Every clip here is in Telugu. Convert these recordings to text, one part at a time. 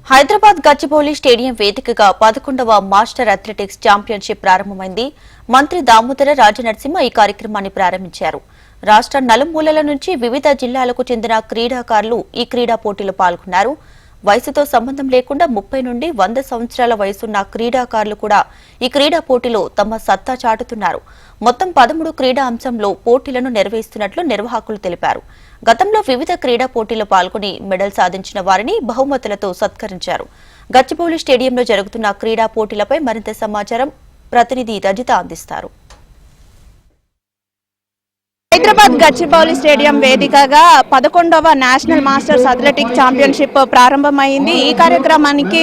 హైదరాబాద్ గచ్చిబౌలి స్టేడియం వేదికగా 11వ మాస్టర్ అథ్లెటిక్స్ ఛాంపియన్షిప్ ప్రారంభమైంది. మంత్రి దామోదర రాజనరసింహ ఈ కార్యక్రమాన్ని ప్రారంభించారు. రాష్ట్ర నలుమూలల నుంచి వివిధ జిల్లాలకు చెందిన క్రీడాకారులు ఈ క్రీడా పోటీలో పాల్గొన్నారు. వయసుతో సంబంధం లేకుండా 30 నుండి 100 సంవత్సరాల వయసున్న క్రీడాకారులు కూడా ఈ క్రీడా పోటీలో తమ సత్తా చాటుతున్నారు. మొత్తం 13 క్రీడా అంశంలో పోటీలను నిర్వహిస్తున్నట్లు నిర్వాహకులు తెలిపారు. గతంలో వివిధ క్రీడా పోటీల్లో పాల్గొని మెడల్ సాధించిన వారిని బహుమతులతో సత్కరించారు. గచ్చిబౌలి స్టేడియంలో జరుగుతున్న క్రీడా పోటీలపై మరింత సమాచారం ప్రతినిధి రజిత అందిస్తారు. హైదరాబాద్ గచ్చిబౌలి స్టేడియం వేదికగా 11వ నేషనల్ మాస్టర్స్ అథ్లెటిక్ ఛాంపియన్షిప్ ప్రారంభమైంది. ఈ కార్యక్రమానికి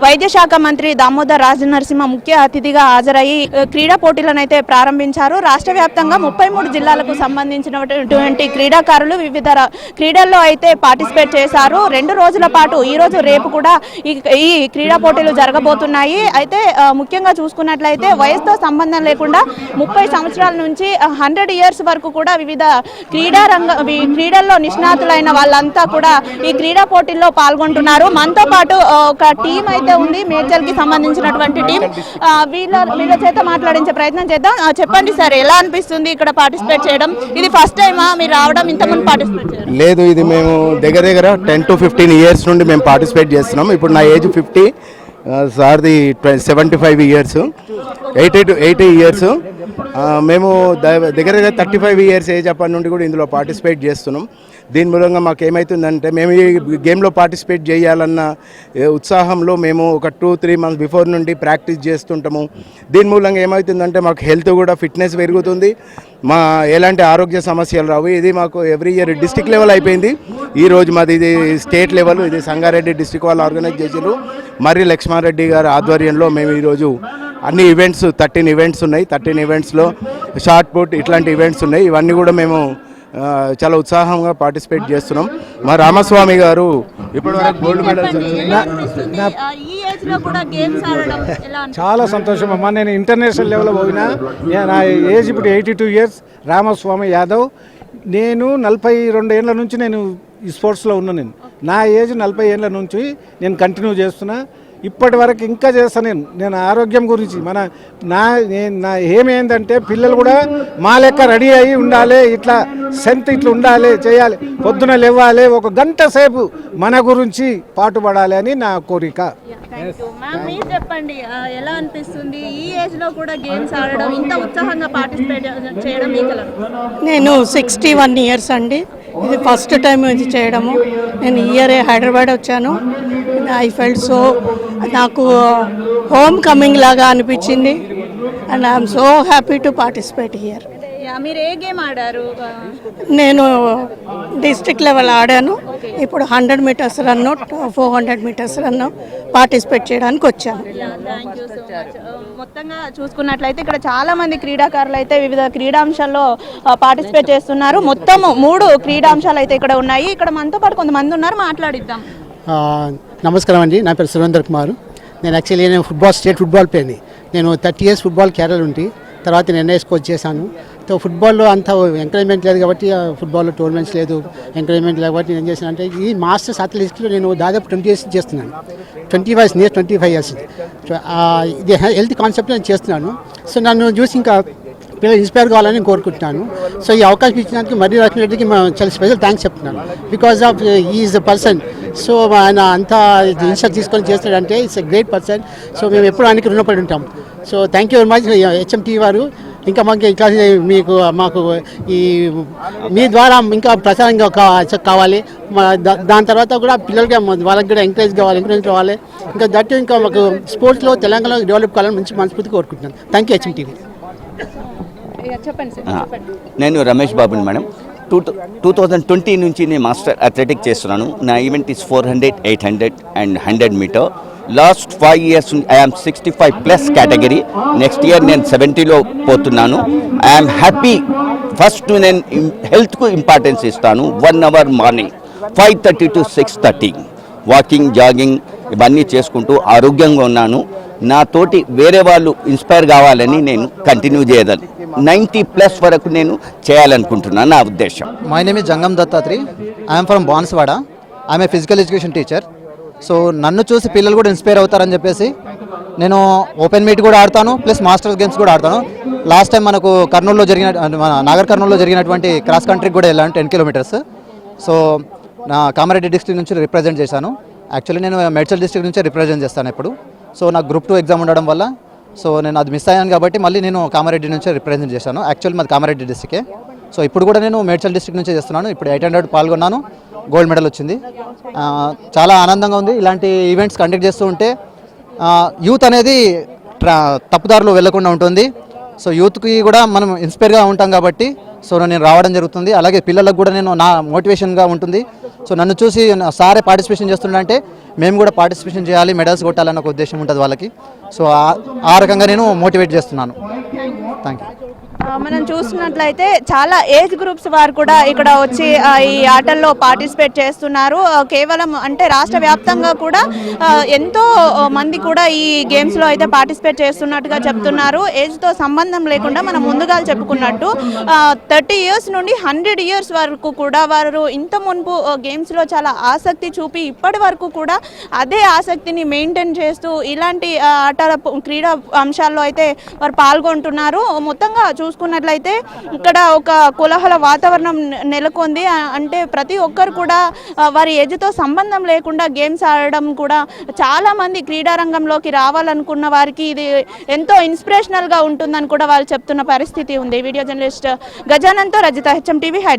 వైద్య శాఖ మంత్రి దామోదర్ రాజనరసింహ ముఖ్య అతిథిగా హాజరయ్యి క్రీడా పోటీలను అయితే ప్రారంభించారు. రాష్ట్ర వ్యాప్తంగా 33 జిల్లాలకు సంబంధించినటువంటి క్రీడాకారులు వివిధ క్రీడల్లో అయితే పార్టిసిపేట్ చేశారు. 2 రోజుల పాటు ఈ రోజు రేపు కూడా ఈ క్రీడా పోటీలు జరగబోతున్నాయి. అయితే ముఖ్యంగా చూసుకున్నట్లయితే వయసుతో సంబంధం లేకుండా 30 సంవత్సరాల నుంచి 100 ఇయర్స్ వరకు కూడా వివిధ క్రీడల్లో నిష్ణాతులైన వాళ్ళంతా కూడా ఈ క్రీడా పోటీల్లో పాల్గొంటున్నారు. మనతో పాటు ఒక టీం అయితే ఉంది, మేడ్చల్ కి సంబంధించినటువంటి టీం. వీళ్ళ చేత మాట్లాడించే ప్రయత్నం చేద్దాం. చెప్పండి సార్, ఎలా అనిపిస్తుంది ఇక్కడ పార్టిసిపేట్ చేయడం? ఇది ఫస్ట్ టైమా మీరు రావడం? ఇంతకుముందు పార్టిసిపేట్ చేయడం? లేదు, ఇది మేము దగ్గర 10 to 15 ఇయర్స్ నుండి మేము పార్టిసిపేట్ చేస్తున్నాం. ఇప్పుడు నా ఏజ్ 50, సార్ది 75 ఇయర్స్, 80 ఇయర్స్. మేము దగ్గర 35 ఇయర్స్ ఏజ్ అప్పటి నుండి కూడా ఇందులో పార్టిసిపేట్ చేస్తున్నాం. దీని మూలంగా మాకు ఏమవుతుందంటే మేము ఈ గేమ్లో పార్టిసిపేట్ చేయాలన్న ఉత్సాహంలో మేము ఒక 2-3 మంత్స్ బిఫోర్ నుండి ప్రాక్టీస్ చేస్తుంటాము. దీని మూలంగా ఏమవుతుందంటే మాకు హెల్త్ కూడా ఫిట్నెస్ పెరుగుతుంది, మా ఎలాంటి ఆరోగ్య సమస్యలు రావు. ఇది మాకు ఎవ్రీ ఇయర్ డిస్ట్రిక్ట్ లెవెల్ అయిపోయింది. ఈరోజు మాది ఇది స్టేట్ లెవెల్. ఇది సంగారెడ్డి డిస్ట్రిక్ట్ వాళ్ళు ఆర్గనైజ్ చేసారు. మరి లక్ష్మారెడ్డి గారి ఆధ్వర్యంలో మేము ఈరోజు అన్ని ఈవెంట్స్ 13 ఈవెంట్స్ ఉన్నాయి. 13 ఈవెంట్స్లో షార్ట్ పుట్ ఇట్లాంటి ఈవెంట్స్ ఉన్నాయి. ఇవన్నీ కూడా మేము చాలా ఉత్సాహంగా పార్టిసిపేట్ చేస్తున్నాం. మా రామస్వామి గారు ఇప్పటివరకు గోల్డ్ మెడల్స్. చాలా సంతోషం అమ్మా. నేను ఇంటర్నేషనల్ లెవెల్లో పోయినా. నా ఏజ్ ఇప్పుడు 82 ఇయర్స్. రామస్వామి యాదవ్. నేను 42 ఏళ్ళ నుంచి నేను ఈ స్పోర్ట్స్లో ఉన్నా. నా ఏజ్ 40 ఏళ్ళ నుంచి నేను కంటిన్యూ చేస్తున్నా. ఇప్పటి వరకు ఇంకా చేస్తాను. నేను ఆరోగ్యం గురించి నా ఏమేందంటే పిల్లలు కూడా మా లెక్క రెడీ అయ్యి ఉండాలి, ఇట్లా స్ట్రెంత్ ఇట్లా ఉండాలి, చేయాలి, పొద్దున లేవాలి, 1 గంట సేపు మన గురించి పాటుపడాలి అని నా కోరిక. చెప్పండి, ఎలా అనిపిస్తుంది ఈ ఏజ్ లో కూడా గేమ్స్ ఆడడం, ఇంత ఉత్సాహంగా పార్టిసిపేట్ చేయడం? నేను 61 ఇయర్స్ అండి. ఇది ఫస్ట్ టైం ఇది చేయడము. నేను ఇయర్ హైదరాబాద్ వచ్చాను. ఐ ఫెల్ట్ సో నాకు హోమ్ కమింగ్ లాగా అనిపించింది. And I'm so happy to participate here. మీరు ఏ గేమ్ ఆడారు? నేను డిస్ట్రిక్ట్ లెవెల్ ఆడాను. ఇప్పుడు 100 మీటర్స్ రన్ను, 400 మీటర్స్ రన్ను పార్టిసిపేట్ చేయడానికి వచ్చాను. మొత్తంగా చూసుకున్నట్లయితే ఇక్కడ చాలా మంది క్రీడాకారులు అయితే వివిధ క్రీడాంశాల్లో పార్టిసిపేట్ చేస్తున్నారు. మొత్తం 3 క్రీడాంశాలు అయితే ఇక్కడ ఉన్నాయి. ఇక్కడ మనతో పాటు కొంతమంది ఉన్నారు, మాట్లాడిద్దాం. నమస్కారం అండి, నా పేరు సురేందర్ కుమార్. నేను యాక్చువల్లీ స్టేట్ ఫుట్బాల్ ప్లేయర్ని. నేను 30 ఇయర్స్ ఫుట్బాల్ క్యారియర్ ఉండి తర్వాత నేను ఎన్ఐఎస్ కోచ్ చేశాను. సో ఫుట్బాల్లో అంత ఎంకరేజ్మెంట్ లేదు కాబట్టి, ఫుట్బాల్లో టోర్నమెంట్స్ లేదు, ఎంకరేజ్మెంట్ లేకపోతే నేను చేశాను అంటే ఈ మాస్టర్స్ అథ్లెటిక్స్లో నేను దాదాపు 20 ఇయర్స్ చేస్తున్నాను. 25 ఇయర్స్. సో ఇది హెల్త్ కాన్సెప్ట్ నేను చేస్తున్నాను. సో నన్ను చూసి ఇంకా పిల్లలు ఇన్స్పైర్ కావాలని కోరుకుంటున్నాను. సో ఈ అవకాశం ఇచ్చినందుకు మర్రి లక్ష్మీరెడ్డికి చాలా స్పెషల్ థ్యాంక్స్ చెప్తున్నాను. Because of is a person. So ఆయన అంతా ఇన్షియేటివ్ తీసుకొని చేస్తాడంటే it's a great person. So మేము ఎప్పుడు ఆయనకి రుణపడి ఉంటాం. So thank you very much HMT వారు. ఇంకా మాకు ఇట్లా మాకు ఈ మీ ద్వారా ఇంకా ప్రచారంగా కావాలి. దాని తర్వాత కూడా పిల్లలకి వాళ్ళకి కూడా ఎంకరేజ్ కావాలి. ఇంకా దట్టు ఇంకా మాకు స్పోర్ట్స్లో తెలంగాణలో డెవలప్ కావాలని మంచి మనస్ఫూర్తి కోరుకుంటున్నాను. Thank you HMTV. నేను రమేష్ బాబుని మేడం. 2020 నుంచి నేను మాస్టర్ అథ్లెటిక్ చేస్తున్నాను. నా event is 400, 800 and 100 metre. Last 5 years I'm 65+ category. Next year నేను 70లో పోతున్నాను. I'm happy. ఫస్ట్ నేను హెల్త్కు ఇంపార్టెన్స్ ఇస్తాను. 1 hour morning 5:30 to 6:30 walking, jogging ఇవన్నీ చేసుకుంటూ ఆరోగ్యంగా ఉన్నాను. నాతోటి వేరే వాళ్ళు ఇన్స్పైర్ కావాలని నేను కంటిన్యూ చేయదని 90+ వరకు నేను చేయాలనుకుంటున్నాను నా ఉద్దేశం. My name is Jangam Dattatri. I'm from Banswada. I'm a physical education teacher. So నన్ను చూసి పిల్లలు కూడా ఇన్స్పైర్ అవుతారని చెప్పేసి నేను ఓపెన్ మీట్ కూడా ఆడతాను, ప్లస్ మాస్టర్స్ గేమ్స్ కూడా ఆడతాను. లాస్ట్ టైం మనకు కర్నూలులో మన నాగర్ కర్నూలులో జరిగినటువంటి క్రాస్ కంట్రీకి కూడా వెళ్ళాను 10 కిలోమీటర్స్. సో నా కామారెడ్డి డిస్ట్రిక్ట్ నుంచి రిప్రజెంట్ చేశాను. యాక్చువల్లీ నేను మేడ్చల్ డిస్ట్రిక్ట్ నుంచే రిప్రజెంట్ చేస్తాను ఇప్పుడు. సో నాకు గ్రూప్ 2 ఎగ్జామ్ ఉండడం వల్ల సో నేను అది మిస్ అయ్యాను కాబట్టి మళ్ళీ నేను కామారెడ్డి నుంచే రిప్రజెంట్ చేశాను. యాక్చువల్లీ మాది కామారెడ్డి డిస్ట్రిక్టే. సో ఇప్పుడు కూడా నేను మేడ్చల్ డిస్ట్రిక్ట్ నుంచే చేస్తున్నాను. ఇప్పుడు 800 పాల్గొన్నాను, గోల్డ్ మెడల్ వచ్చింది. చాలా ఆనందంగా ఉంది. ఇలాంటి ఈవెంట్స్ కండక్ట్ చేస్తూ ఉంటే యూత్ అనేది తప్పుదారులు వెళ్లకుండా ఉంటుంది. సో యూత్కి కూడా మనం ఇన్స్పైర్గా ఉంటాం కాబట్టి సో నేను రావడం జరుగుతుంది. అలాగే పిల్లలకు కూడా నేను నా మోటివేషన్గా ఉంటుంది. సో నన్ను చూసి సారే పార్టిసిపేషన్ చేస్తుంటే మేము కూడా పార్టిసిపేషన్ చేయాలి, మెడల్స్ కొట్టాలన్న ఒక ఉద్దేశం ఉంటుంది వాళ్ళకి. సో ఆ రకంగా నేను మోటివేట్ చేస్తున్నాను. Thank you. మనం చూస్తున్నట్లయితే చాలా ఏజ్ గ్రూప్స్ వారు కూడా ఇక్కడ వచ్చి ఈ ఆటల్లో పార్టిసిపేట్ చేస్తున్నారు. కేవలం అంటే రాష్ట్ర వ్యాప్తంగా కూడా ఎంతో మంది కూడా ఈ గేమ్స్లో అయితే పార్టిసిపేట్ చేస్తున్నట్టుగా చెప్తున్నారు. ఏజ్తో సంబంధం లేకుండా మనం ముందుగా చెప్పుకున్నట్టు 30 ఇయర్స్ నుండి 100 ఇయర్స్ వరకు కూడా వారు ఇంత మునుపు గేమ్స్లో చాలా ఆసక్తి చూపి ఇప్పటి వరకు కూడా అదే ఆసక్తిని మెయింటైన్ చేస్తూ ఇలాంటి ఆటల క్రీడా అంశాల్లో అయితే వారు పాల్గొంటున్నారు. మొత్తంగా చూసుకున్నట్లయితే ఇక్కడ ఒక కోలాహల వాతావరణం నెలకొంది. అంటే ప్రతి ఒక్కరు కూడా వారి ఏజ్తో సంబంధం లేకుండా గేమ్స్ ఆడడం కూడా చాలా మంది క్రీడా రంగంలోకి రావాలనుకున్న వారికి ఇది ఎంతో ఇన్స్పిరేషనల్గా ఉంటుందని కూడా వాళ్ళు చెప్తున్న పరిస్థితి ఉంది. వీడియో జర్నలిస్ట్ గజానంతో రజిత, HM TV హైదరాబాద్.